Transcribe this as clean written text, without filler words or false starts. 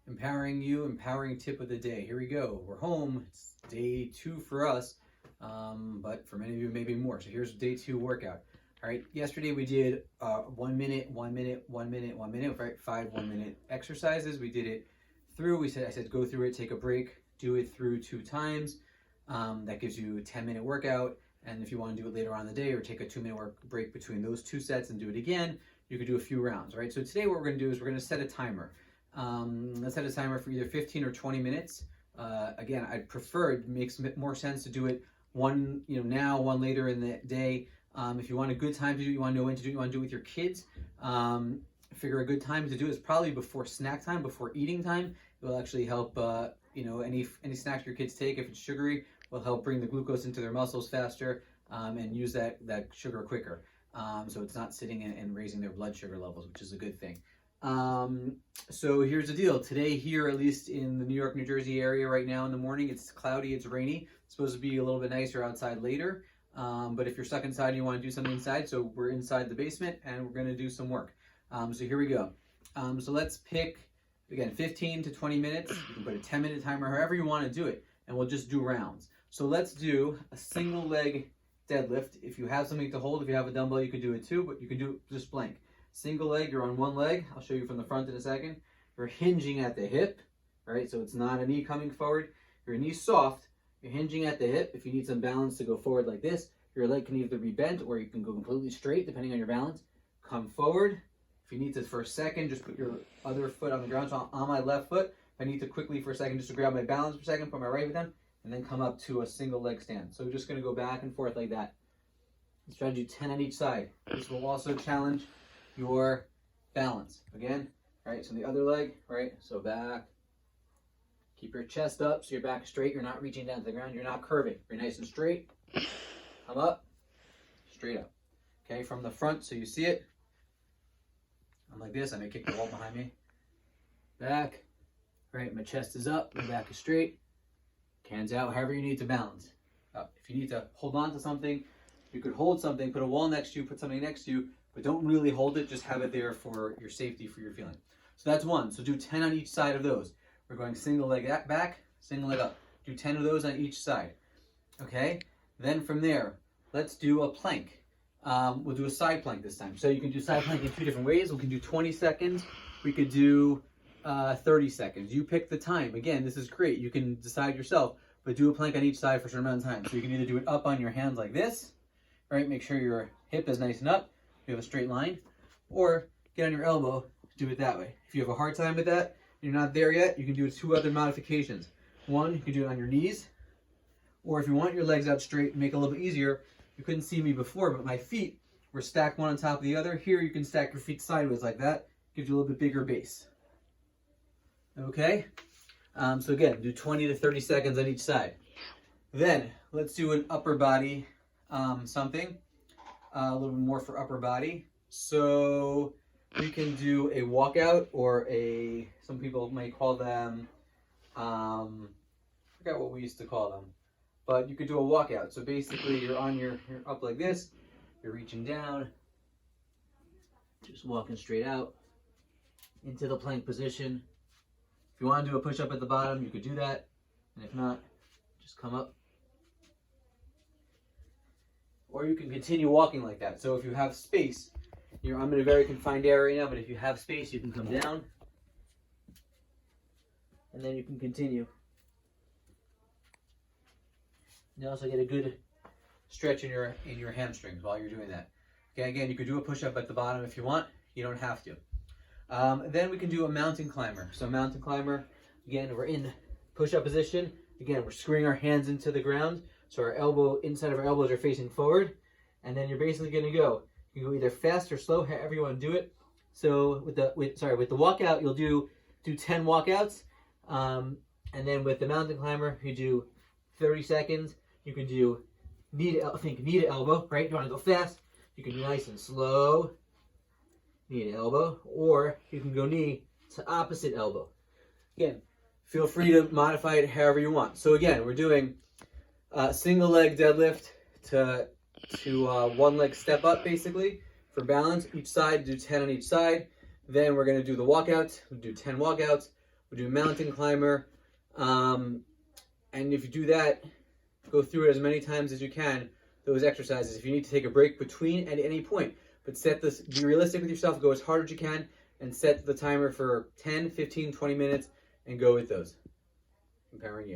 empowering you, empowering tip of the day. Here we go. We're home. It's day 2 for us, but for many of you, maybe more. So here's day 2 workout. All right. Yesterday we did 1 minute, 1 minute, 1 minute, 1 minute, right? 5 1-minute exercises. We did it through. I said go through it, take a break, do it through 2 times. That gives you a 10-minute workout. And if you want to do it later on in the day or take a 2-minute break between those 2 sets and do it again, you could do a few rounds, right? So today what we're going to do is we're going to set a timer. Let's set a timer for either 15 or 20 minutes. Again, I'd prefer, it makes more sense to do it one, now, one later in the day. If you want a good time to do it, you want to know when to do it, you want to do it with your kids, figure a good time to do it is probably before snack time, before eating time. It will actually help, any snacks your kids take, if it's sugary, will help bring the glucose into their muscles faster and use that sugar quicker. So it's not sitting and raising their blood sugar levels, which is a good thing. So here's the deal. Today here, at least in the New York, New Jersey area right now in the morning, it's cloudy, it's rainy. It's supposed to be a little bit nicer outside later. But if you're stuck inside and you want to do something inside, so we're inside the basement and we're going to do some work. So here we go. So let's pick, again, 15 to 20 minutes. You can put a 10-minute timer, however you want to do it, and we'll just do rounds. So let's do a single leg deadlift. If you have something to hold, if you have a dumbbell, you can do it too, but you can do it just blank. Single leg, you're on one leg. I'll show you from the front in a second. You're hinging at the hip, right? So it's not a knee coming forward. Your knee's soft. You're hinging at the hip. If you need some balance to go forward like this, your leg can either be bent or you can go completely straight depending on your balance. Come forward. If you need to for a second, just put your other foot on the ground. So on my left foot, if I need to quickly for a second just to grab my balance for a second, put my right foot down, and then come up to a single leg stand. So we're just going to go back and forth like that. Let's try to do 10 on each side. This will also challenge your balance. Again, right? So the other leg, right? So back. Keep your chest up so your back is straight. You're not reaching down to the ground. You're not curving. You're nice and straight. Come up. Straight up. Okay, from the front so you see it. I'm like this. I may kick the wall behind me. Back. Right, my chest is up. My back is straight. Hands out, however you need to balance. If you need to hold on to something, you could hold something, put a wall next to you, put something next to you, but don't really hold it, just have it there for your safety, for your feeling. So that's one. So do 10 on each side of those. We're going single leg back, single leg up. Do 10 of those on each side. Okay? Then from there, let's do a plank. We'll do a side plank this time. So you can do side plank in 2 different ways. We can do 20 seconds. We could do 30 seconds. You pick the time. Again, this is great. You can decide yourself, but do a plank on each side for a certain amount of time. So you can either do it up on your hands like this, right? Make sure your hip is nice and up. You have a straight line, or get on your elbow, do it that way. If you have a hard time with that, you're not there yet, you can do 2 other modifications. One, you can do it on your knees, or if you want your legs out straight and make it a little bit easier, you couldn't see me before, but my feet were stacked one on top of the other. Here you can stack your feet sideways like that. Gives you a little bit bigger base. Okay? So again, do 20 to 30 seconds on each side. Then, let's do an upper body something. A little bit more for upper body. So we can do a walkout or some people might call them, I forgot what we used to call them, but you could do a walkout. So basically you're up like this, you're reaching down, just walking straight out into the plank position. If you want to do a push-up at the bottom, you could do that. And if not, just come up. Or you can continue walking like that. So if you have space, I'm in a very confined area now, but if you have space, you can come down. And then you can continue. You also get a good stretch in your hamstrings while you're doing that. Okay, again, you could do a push-up at the bottom if you want. You don't have to. Then we can do a mountain climber. So mountain climber, again, we're in push-up position. Again, we're screwing our hands into the ground. So our inside of our elbows are facing forward. And then you're basically going to go. You can go either fast or slow, however you want to do it. So with the walkout, you'll do 10 walkouts. And then with the mountain climber, you do 30 seconds. You can do knee to elbow, right? You want to go fast. You can do nice and slow. Knee to elbow, or you can go knee to opposite elbow. Again, feel free to modify it however you want. So again, we're doing single leg deadlift to 1 leg step up basically for balance. Each side, do 10 on each side. Then we're going to do the walkouts. We'll do 10 walkouts. We'll do mountain climber. And if you do that, go through it as many times as you can, those exercises. If you need to take a break between at any point, but set this, be realistic with yourself, go as hard as you can, and set the timer for 10, 15, 20 minutes, and go with those. Empowering you.